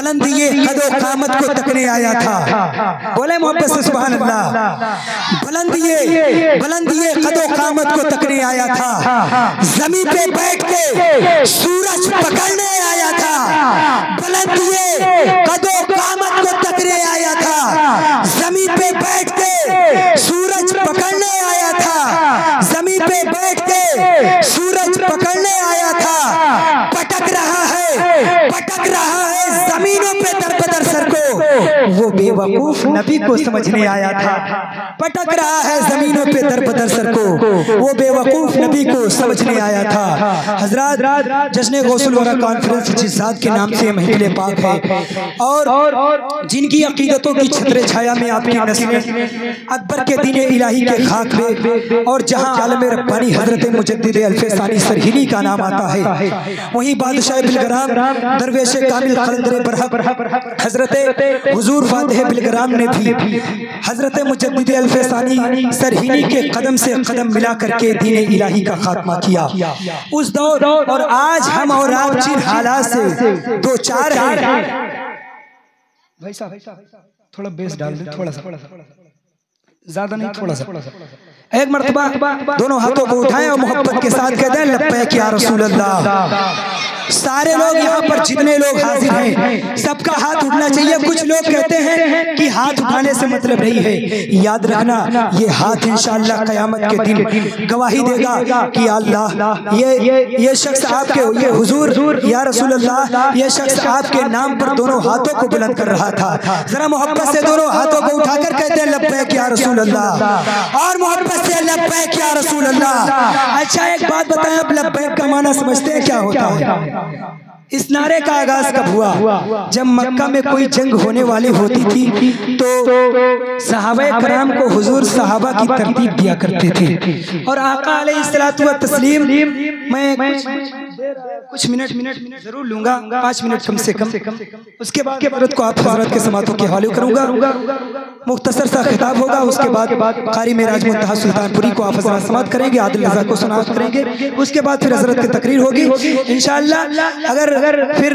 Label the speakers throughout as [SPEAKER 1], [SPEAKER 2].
[SPEAKER 1] بلندی قد و قامت کو تکنے آیا تھا. بولے محبت سے سبحان اللہ. بلندی قد و قامت کو تکنے آیا تھا. زمین پہ بیٹھ کے سورج پکڑنے آیا تھا. بلندی قد و قامت کو تکنے آیا تھا. زمین پہ بیٹھ کے سورج پکڑنے آیا تھا. زمین پہ بیٹھ کے سورج پکڑنے آیا تھا. پٹک رہا ہے زمینوں پہ در بدر سر کو. وہ بے وقوف نبی کو سمجھنے آیا تھا. پٹک رہا ہے زمینوں پہ در بدر سر کو. وہ بے وقوف نبی کو سمجھنے آیا تھا. حضرات جشن غوث الورا کانفرنس جس ذات کے نام سے محفل پاک ہے اور جن کی عقیدتوں کی چھتر چھایا میں آپ کی نسلیں اکبر کے دین الہی کے خاک میں اور جہاں عالم ربانی حضرت مجدد الف ثانی سرہیلی کا نام آتا ہے وہیں بادشاہ بلگرام درویش کامل قلندر برحق حضرت حضور فاتح بلگرام نے بھی حضرت مجدد الف ثانی سرہیلی کے قدم سے قدم ملا کر کے دین الہی کا خاتمہ کیا. اس دور اور آج ہم اور آپ جن حالات سے دو چار ہیں. بھائی صاحب تھوڑا بیس ڈال دیں, تھوڑا سا زیادہ نہیں, تھوڑا سا. ایک مرتبہ دونوں ہاتھوں کو اٹھائیں اور محبت کے ساتھ کہہ دیں لبیک یا رسول اللہ. سارے لوگ یہاں پر جتنے لوگ حاضر ہیں سب کا ہاتھ اٹھنا چاہیے. کچھ لوگ کہتے ہیں کہ ہاتھ اٹھانے سے مطلب نہیں ہے. یاد رکھنا یہ ہاتھ انشاءاللہ قیامت کے دن گواہی دے گا کہ اللہ یہ شخص آپ کے, یہ حضور یا رسول اللہ یہ شخص آپ کے نام پر دونوں ہاتھوں کو بلند کر رہا تھا. ذرا محبت سے دونوں ہاتھوں کو اٹھا کر کہتے ہیں لبیک یا رسول اللہ, اور محبت سے لبیک یا رسول اللہ. اچھا ایک بات بتائیں, اب لبیک کا معنی سمجھتے ہیں کیا ہوتا ہے؟ اس نعرے کا آغاز کب ہوا؟ جب مکہ میں کوئی جنگ ہونے والی ہوتی تھی تو صحابہ کرام کو حضور صحابہ کی ترتیب دیا کرتے تھے اور آقا علیہ الصلوۃ والتسلیم میں کچھ منٹ ضرور لوں گا, 5 منٹ کم سے کم. اس کے بعد حضرت کو آپ حضرات کے سماعتوں کے حوالے کروں گا. مختصر سا خطاب ہوگا. اس کے بعد قاری معراج منتہا سلطان پوری کو آپ حضرات سماعت کریں گے, عادل رضا کو سماعت کریں گے. اس کے بعد پھر حضرت کی تقریر ہوگی انشاءاللہ. اگر پھر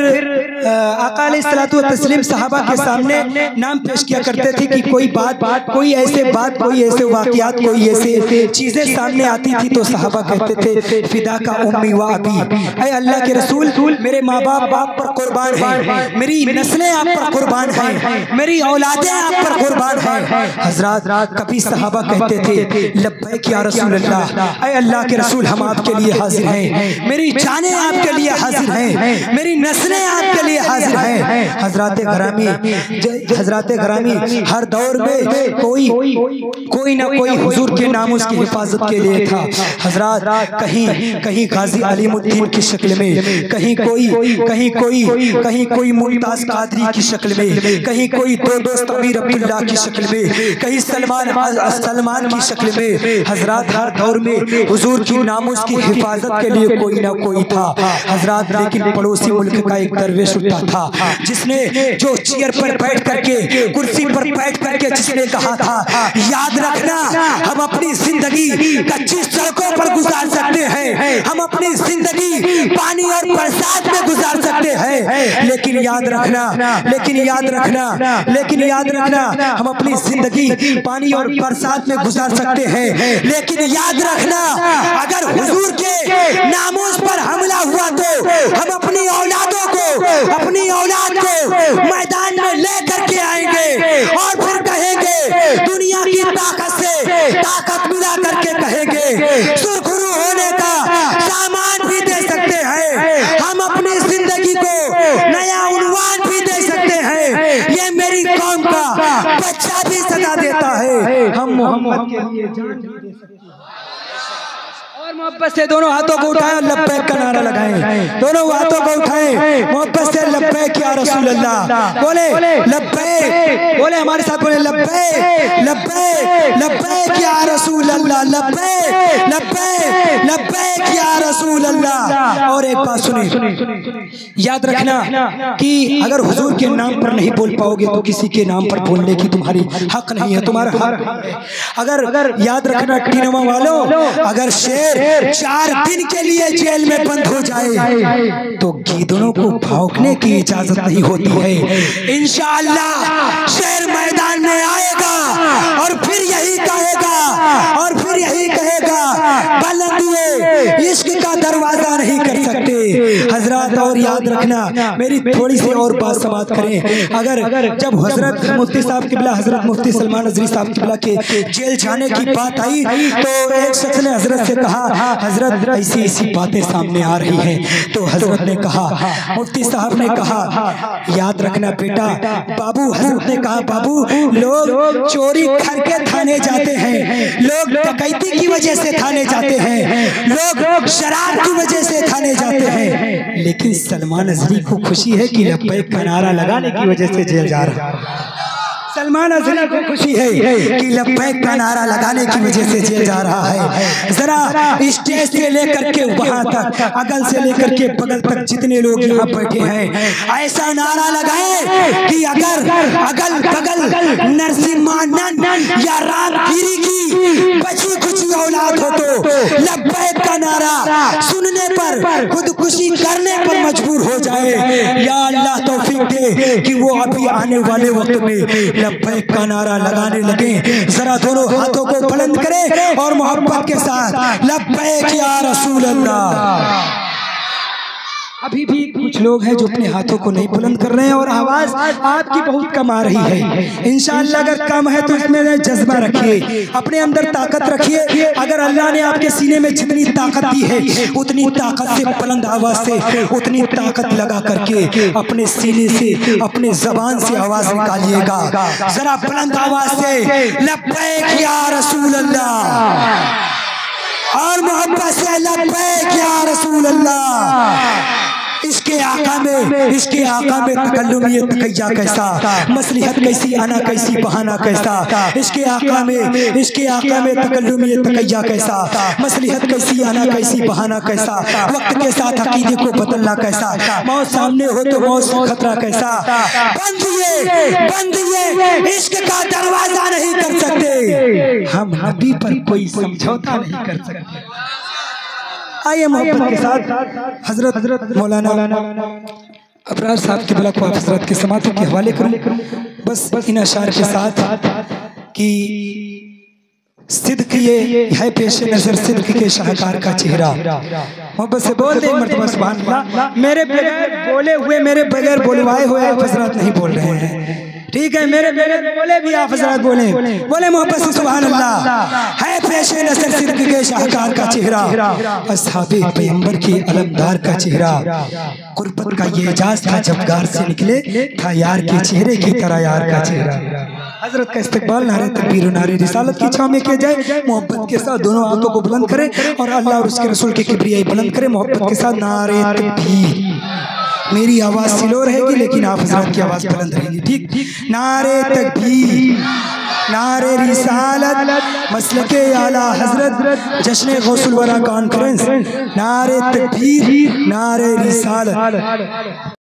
[SPEAKER 1] آقا علیہ الصلوۃ والتسلیم صحابہ کے سامنے نام پیش کیا کرتے تھے کہ کوئی ایسے واقعات, کوئی ایسے چیزیں سامنے آتی تھی تو صحابہ کہتے تھے فدا کا امی و ابی, اے اللہ کے رسول میرے ماں باپ آپ پر قربان ہیں, میری نسلیں آپ پر قربان ہیں, میری اولادیں آپ پر قربان ہیں. حضرات کبھی صحابہ کہتے تھے لبیک یا رسول اللہ, اے اللہ کے رسول ہم آپ کے لیے حاضر ہیں, میری جانیں آپ کے لیے حاضر ہیں, میری نسلیں آپ کے لیے حاضر ہیں. حضرات گرامی ہر دور میں کوئی نہ کوئی حضور کے ناموس کی حفاظت کے لیے تھا. حضرات کہیں غازی علیم الدین کی شکل میں, کہیں کوئی ممتاز قادری کی شکل میں, کہیں کوئی دوست امیر عبداللہ کی شکل میں, کہیں سلمان کی شکل میں. حضرات ہر دور میں حضور کی ناموس کی حفاظت کے لیے کوئی نہ کوئی تھا. حضرات لیکن پڑوسی ملک کا ایک درویش اٹھا تھا جس نے جو چیئر پر بیٹھ کر کے, کرسی پر بیٹھ کر کے جس نے کہا تھا یاد رکھنا ہم اپنی زندگی کچی سڑکوں پر گزار سکتے ہیں, ہم اپنی زندگی پانی اور برسات میں گزار سکتے ہیں, لیکن یاد رکھنا ہم اپنی زندگی پانی اور برسات میں گزار سکتے ہیں, لیکن یاد رکھنا اگر حضور کے ناموس پر حملہ ہوا تو ہم اپنی اولاد کو میدان میں لے کر کے آئیں گے اور پھر کہیں گے دنیا کی طاقت سے طاقت ملا کر کے کہیں گے سرخرو ہونے کا سامان بھی دے سکتے ہیں, ہم اپنی زندگی کو نیا عنوان بھی دے سکتے ہیں, یہ میری قوم کا بچہ بھی صدا دیتا ہے, ہم محمد کے لیے جان بھی دے سکتے ہیں. اور محبت سے دونوں ہاتھوں کو اٹھائیں اور لبیک کا نعرہ لگائیں. دونوں ہاتھوں کو اٹھائیں, محبت سے لبیک یا رسول اللہ بولے, لبیک بولے, ہمارے ساتھ بولے لبیک لبیک یا رسول اللہ, لبیک یا رسول اللہ. اور ایک بات سنیں, یاد رکھنا کہ اگر حضور کے نام پر نہیں بول پاؤ گے تو کسی کے نام پر بولنے کی تمہاری حق نہیں ہے, تمہارا حق ہے. اگر یاد رکھنا ٹینما والوں, اگر شیر 4 دن کے لیے جیل میں بند ہو جائے تو گیدڑوں کو بھونکنے کی اجازت نہیں ہوتی ہے. انشاءاللہ شیر میدان میں آئے گا اور پھر یہی کہے گا بلندیے عشق کا دروازہ نہیں کر سکتے. حضرات اور یاد رکھنا، میری تھوڑی سی اور بات سماعت کریں. اگر جب حضرت مفتی صاحب قبلہ حضرت مفتی سلمان نظری صاحب قبلہ کے جیل جانے کی بات آئی تو ایک شخص نے حضرت سے کہا حضرت ایسی باتیں سامنے آ رہی ہیں. تو حضرت نے کہا، مفتی صاحب نے کہا یاد رکھنا بیٹا. بابو حضرت نے کہا بابو لوگ چوری کر کے تھانے جاتے ہیں، لوگ ڈکیتی کی وجہ سے تھانے جاتے ہیں، لوگ شراب کی وجہ سے تھانے جاتے ہیں، لیکن سلمان نظری کو خوشی ہے کہ لبیک کا نعرہ لگانے کی وجہ سے جیل جا رہا ہے. سلمان نظری کو خوشی ہے کہ لبیک کا نعرہ لگانے کی وجہ سے جیل جا رہا ہے. ذرا اسٹیج سے لے کر کے وہاں تک، اگل سے لے کر کے بغل تک جتنے لوگ یہاں بیٹھے ہیں ایسا نعرہ لگائے کہ اگر اگل بغل نرسمانند یا رام گیری کی بچی کچھ اولاد ہو تو لبیک کا نعرہ سننے پر خودکشی کرنے پر مجبور ہو جائے. یا اللہ توفیق دے کہ وہ ابھی آنے والے وقت میں لبیک کا نعرہ لگانے لگیں. ذرا دونوں ہاتھوں کو بلند کریں اور محبت کے ساتھ لبیک یا رسول اللہ. ابھی بھی کچھ لوگ ہیں جو اپنے ہاتھوں کو نہیں بلند کر رہے ہیں اور آواز آپ کی بہت کم آ رہی ہے. انشاءاللہ اگر کم ہے تو اس میں جذبہ رکھیے، اپنے اندر طاقت رکھیے. اگر اللہ نے آپ کے سینے میں جتنی طاقت دی ہے اتنی طاقت سے بلند آواز سے اتنی طاقت لگا کر کے اپنے سینے سے اپنے زبان سے آواز نکالیے گا. ذرا بلند آواز سے لبیک یا رسول اللہ اور محبت سے لبیک یا رسول اللہ. اس کے آقا میں تکلمیت تقیہ کیسا، مصلحت کیسی، انا کیسی، بہانہ کیسا. اس کے آقا میں تکلمیت تقیہ کیسا، مصلحت کیسی، انا کیسی، بہانہ کیسا. وقت کے ساتھ عقیدے کو بدلنا کیسا، موت سامنے ہو تو موت سے خطرہ کیسا. بندیے عشق کا دروازہ نہیں کر سکتے، ہم نبی پر کوئی سمجھوتا نہیں کر سکتے. آئیے محبت کے ساتھ حضرت مولانا ابرار صاحب کی بلک آپ حضرت کے سماعتوں کے حوالے کروں بس ان اشعار کے ساتھ کہ صدق یہ ہے پیش نظر صدق کے شاہکار کا چہرہ. محبت سے بول دیں مرتبہ سبحان اللہ. میرے بغیر بولے ہوئے، میرے بغیر بولوائے ہوئے آپ حضرات نہیں بول رہے ہیں، ٹھیک ہے؟ میرے بغیر بولے بھی آپ حضرات بولے محبت سے سبحان اللہ. ہے پیش نظر صدق کے شاہکار کا چہرہ، اصحاب پیغمبر کی علمدار کا چہرہ. قربت کا یہ اعجاز تھا جب غار سے نکلے، تھا یار کے چہرے کی طرح یار کا چہرہ. حضرت کا استقبال نعرہ تکبیر و نعرہ رسالت کی چھاؤں میں کیا جائے. محبت کے ساتھ دونوں ہاتھوں کو بلند کریں اور اللہ اور اس کے رسول کی کبریائی بلند کریں. محبت کے ساتھ نعرہ تکبیر. میری آواز سلو رہے گی لیکن آپ حضرات کی آواز بلند رہے گی، ٹھیک؟ نعرہ تکبیر، نعرہ رسالت، مسلک اعلیٰ حضرت، جشن غوث الورا کانفرنس. نعرہ تکبیر، نعرہ رسالت.